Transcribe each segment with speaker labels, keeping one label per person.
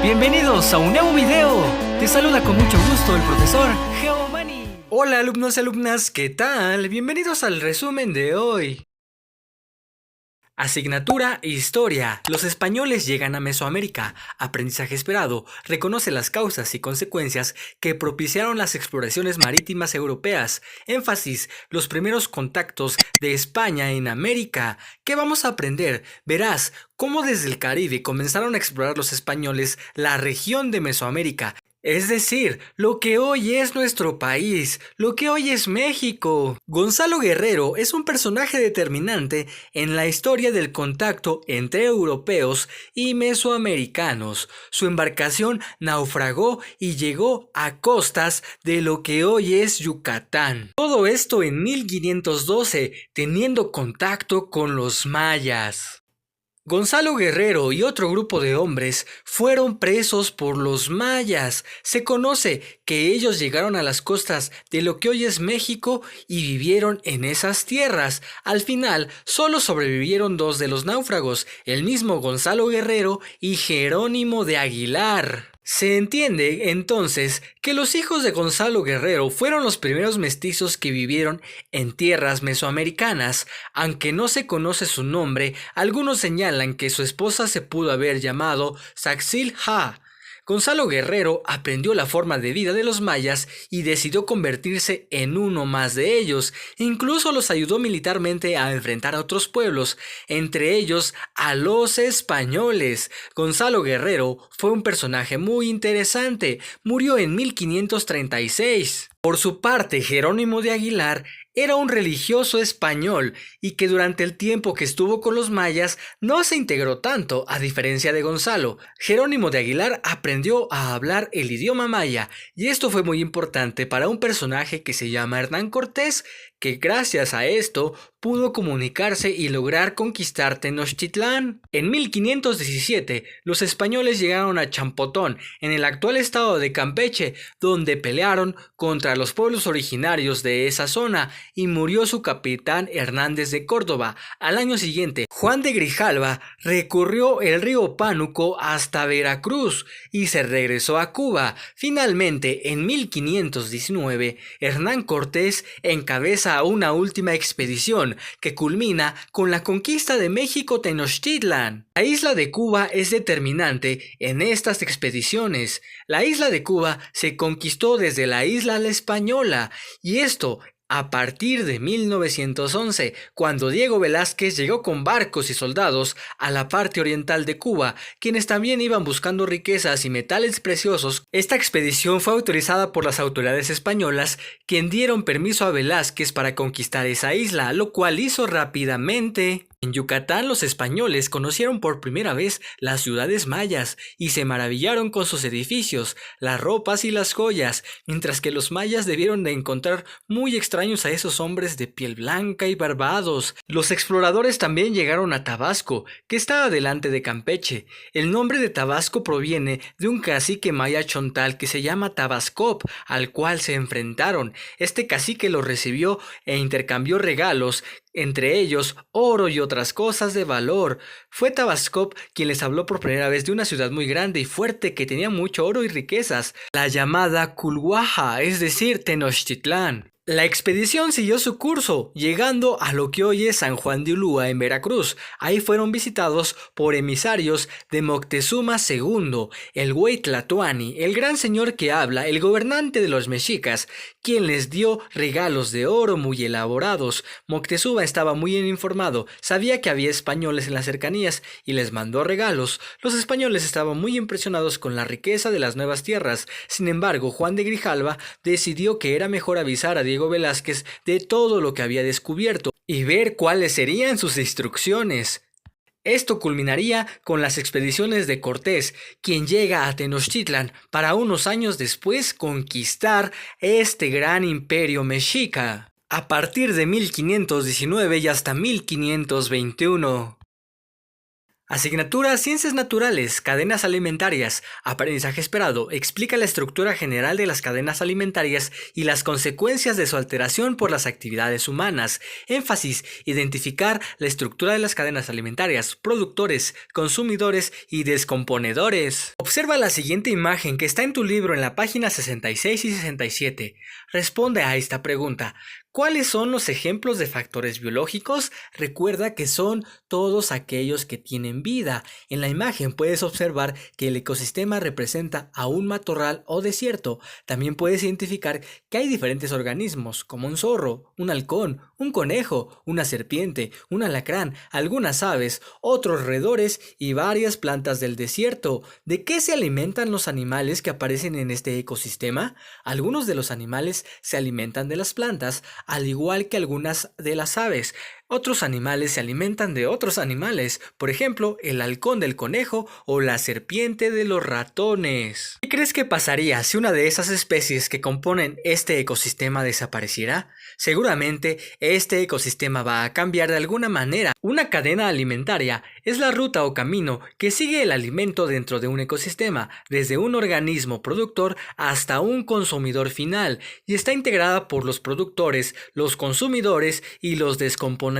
Speaker 1: Bienvenidos a un nuevo video. Te saluda con mucho gusto el profesor Geomani. Hola alumnos y alumnas, ¿qué tal? Bienvenidos al resumen de hoy. Asignatura Historia. Los españoles llegan a Mesoamérica. Aprendizaje esperado. Reconoce las causas y consecuencias que propiciaron las exploraciones marítimas europeas. Énfasis. Los primeros contactos de España en América. ¿Qué vamos a aprender? Verás cómo desde el Caribe comenzaron a explorar los españoles la región de Mesoamérica. Es decir, lo que hoy es nuestro país, lo que hoy es México. Gonzalo Guerrero es un personaje determinante en la historia del contacto entre europeos y mesoamericanos. Su embarcación naufragó y llegó a costas de lo que hoy es Yucatán. Todo esto en 1512, teniendo contacto con los mayas. Gonzalo Guerrero y otro grupo de hombres fueron presos por los mayas. Se conoce que ellos llegaron a las costas de lo que hoy es México y vivieron en esas tierras. Al final, solo sobrevivieron dos de los náufragos, el mismo Gonzalo Guerrero y Jerónimo de Aguilar. Se entiende, entonces, que los hijos de Gonzalo Guerrero fueron los primeros mestizos que vivieron en tierras mesoamericanas. Aunque no se conoce su nombre, algunos señalan que su esposa se pudo haber llamado Saxil-Ha. Gonzalo Guerrero aprendió la forma de vida de los mayas y decidió convertirse en uno más de ellos. Incluso los ayudó militarmente a enfrentar a otros pueblos, entre ellos a los españoles. Gonzalo Guerrero fue un personaje muy interesante. Murió en 1536. Por su parte, Jerónimo de Aguilar era un religioso español y que durante el tiempo que estuvo con los mayas no se integró tanto, a diferencia de Gonzalo. Jerónimo de Aguilar aprendió a hablar el idioma maya y esto fue muy importante para un personaje que se llama Hernán Cortés, que gracias a esto pudo comunicarse y lograr conquistar Tenochtitlán. En 1517, los españoles llegaron a Champotón, en el actual estado de Campeche, donde pelearon contra los pueblos originarios de esa zona y murió su capitán Hernández de Córdoba. Al año siguiente, Juan de Grijalva recorrió el río Pánuco hasta Veracruz y se regresó a Cuba. Finalmente, en 1519, Hernán Cortés encabeza una última expedición que culmina con la conquista de México Tenochtitlan. La isla de Cuba es determinante en estas expediciones. La isla de Cuba se conquistó desde la isla La Española y esto a partir de 1911, cuando Diego Velázquez llegó con barcos y soldados a la parte oriental de Cuba, quienes también iban buscando riquezas y metales preciosos. Esta expedición fue autorizada por las autoridades españolas, quien dieron permiso a Velázquez para conquistar esa isla, lo cual hizo rápidamente. En Yucatán, los españoles conocieron por primera vez las ciudades mayas y se maravillaron con sus edificios, las ropas y las joyas, mientras que los mayas debieron de encontrar muy extraños a esos hombres de piel blanca y barbados. Los exploradores también llegaron a Tabasco, que está delante de Campeche. El nombre de Tabasco proviene de un cacique maya chontal que se llama Tabascop, al cual se enfrentaron. Este cacique los recibió e intercambió regalos, entre ellos oro y otras cosas de valor. Fue Tabascop quien les habló por primera vez de una ciudad muy grande y fuerte que tenía mucho oro y riquezas, la llamada Culhuaca, es decir, Tenochtitlán. La expedición siguió su curso, llegando a lo que hoy es San Juan de Ulúa en Veracruz. Ahí fueron visitados por emisarios de Moctezuma II, el Güey Tlatoani, el gran señor que habla, el gobernante de los mexicas, quien les dio regalos de oro muy elaborados. Moctezuma estaba muy bien informado, sabía que había españoles en las cercanías y les mandó regalos. Los españoles estaban muy impresionados con la riqueza de las nuevas tierras. Sin embargo, Juan de Grijalva decidió que era mejor avisar a Diego Velázquez de todo lo que había descubierto y ver cuáles serían sus instrucciones. Esto culminaría con las expediciones de Cortés, quien llega a Tenochtitlan para unos años después conquistar este gran imperio mexica, a partir de 1519 y hasta 1521. Asignatura Ciencias Naturales, Cadenas Alimentarias, Aprendizaje Esperado, explica la estructura general de las cadenas alimentarias y las consecuencias de su alteración por las actividades humanas. Énfasis, identificar la estructura de las cadenas alimentarias, productores, consumidores y descomponedores. Observa la siguiente imagen que está en tu libro en la página 66 y 67. Responde a esta pregunta. ¿Cuáles son los ejemplos de factores biológicos? Recuerda que son todos aquellos que tienen vida. En la imagen puedes observar que el ecosistema representa a un matorral o desierto. También puedes identificar que hay diferentes organismos, como un zorro, un halcón, un conejo, una serpiente, un alacrán, algunas aves, otros roedores y varias plantas del desierto. ¿De qué se alimentan los animales que aparecen en este ecosistema? Algunos de los animales se alimentan de las plantas, al igual que algunas de las aves. Otros animales se alimentan de otros animales, por ejemplo, el halcón del conejo o la serpiente de los ratones. ¿Qué crees que pasaría si una de esas especies que componen este ecosistema desapareciera? Seguramente este ecosistema va a cambiar de alguna manera. Una cadena alimentaria es la ruta o camino que sigue el alimento dentro de un ecosistema, desde un organismo productor hasta un consumidor final, y está integrada por los productores, los consumidores y los descomponedores.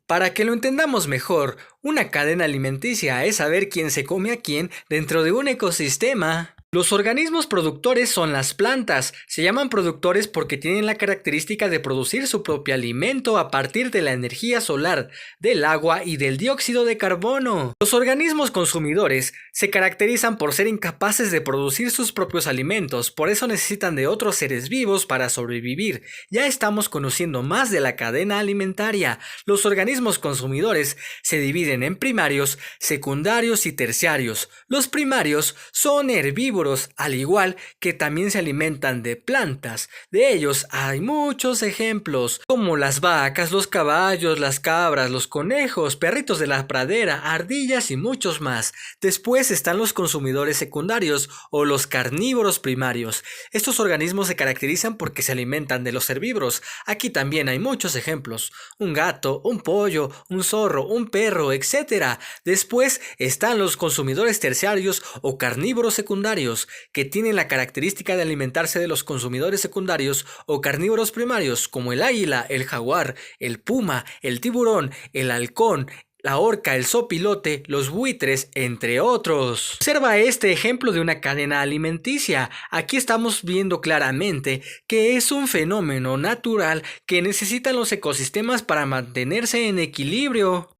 Speaker 1: Para que lo entendamos mejor, una cadena alimenticia es saber quién se come a quién dentro de un ecosistema. Los organismos productores son las plantas. Se llaman productores porque tienen la característica de producir su propio alimento a partir de la energía solar, del agua y del dióxido de carbono. Los organismos consumidores se caracterizan por ser incapaces de producir sus propios alimentos, por eso necesitan de otros seres vivos para sobrevivir. Ya estamos conociendo más de la cadena alimentaria. Los organismos consumidores se dividen en primarios, secundarios y terciarios. Los primarios son herbívoros, al igual que también se alimentan de plantas. De ellos hay muchos ejemplos, como las vacas, los caballos, las cabras, los conejos, perritos de la pradera, ardillas y muchos más. Después están los consumidores secundarios o los carnívoros primarios. Estos organismos se caracterizan porque se alimentan de los herbívoros. Aquí también hay muchos ejemplos: un gato, un pollo, un zorro, un perro, etc. Después están los consumidores terciarios o carnívoros secundarios, que tienen la característica de alimentarse de los consumidores secundarios o carnívoros primarios, como el águila, el jaguar, el puma, el tiburón, el halcón, la orca, el zopilote, los buitres, entre otros. Observa este ejemplo de una cadena alimenticia. Aquí estamos viendo claramente que es un fenómeno natural que necesitan los ecosistemas para mantenerse en equilibrio.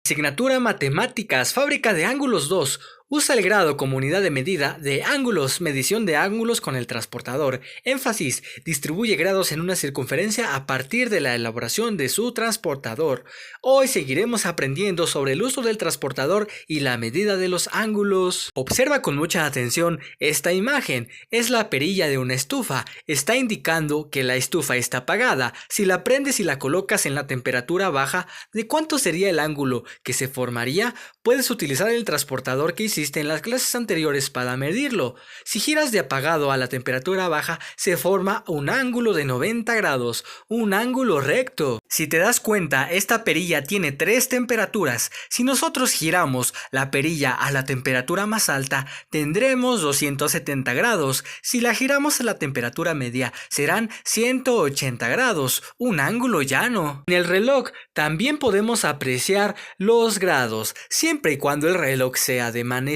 Speaker 1: Asignatura Matemáticas, Fábrica de Ángulos 2. Usa el grado como unidad de medida de ángulos, medición de ángulos con el transportador. Énfasis, distribuye grados en una circunferencia a partir de la elaboración de su transportador. Hoy seguiremos aprendiendo sobre el uso del transportador y la medida de los ángulos. Observa con mucha atención esta imagen. Es la perilla de una estufa. Está indicando que la estufa está apagada. Si la prendes y la colocas en la temperatura baja, ¿de cuánto sería el ángulo que se formaría? Puedes utilizar el transportador que hiciste en las clases anteriores para medirlo. Si giras de apagado a la temperatura baja, se forma un ángulo de 90 grados, un ángulo recto. Si te das cuenta, esta perilla tiene 3 temperaturas. Si nosotros giramos la perilla a la temperatura más alta, tendremos 270 grados. Si la giramos a la temperatura media, serán 180 grados, un ángulo llano. En el reloj también podemos apreciar los grados, siempre y cuando el reloj sea de manecillas.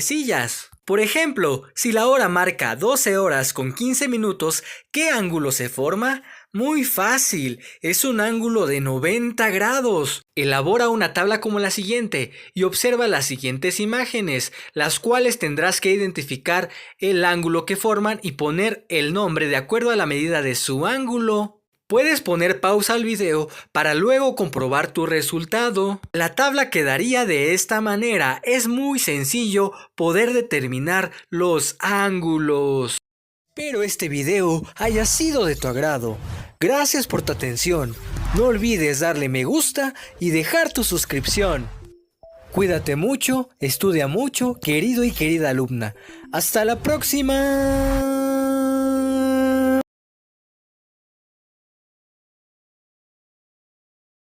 Speaker 1: Por ejemplo, si la hora marca 12 horas con 15 minutos, ¿qué ángulo se forma? Muy fácil, es un ángulo de 90 grados. Elabora una tabla como la siguiente y observa las siguientes imágenes, las cuales tendrás que identificar el ángulo que forman y poner el nombre de acuerdo a la medida de su ángulo. Puedes poner pausa al video para luego comprobar tu resultado. La tabla quedaría de esta manera. Es muy sencillo poder determinar los ángulos. Espero este video haya sido de tu agrado. Gracias por tu atención. No olvides darle me gusta y dejar tu suscripción. Cuídate mucho, estudia mucho, querido y querida alumna. ¡Hasta la próxima!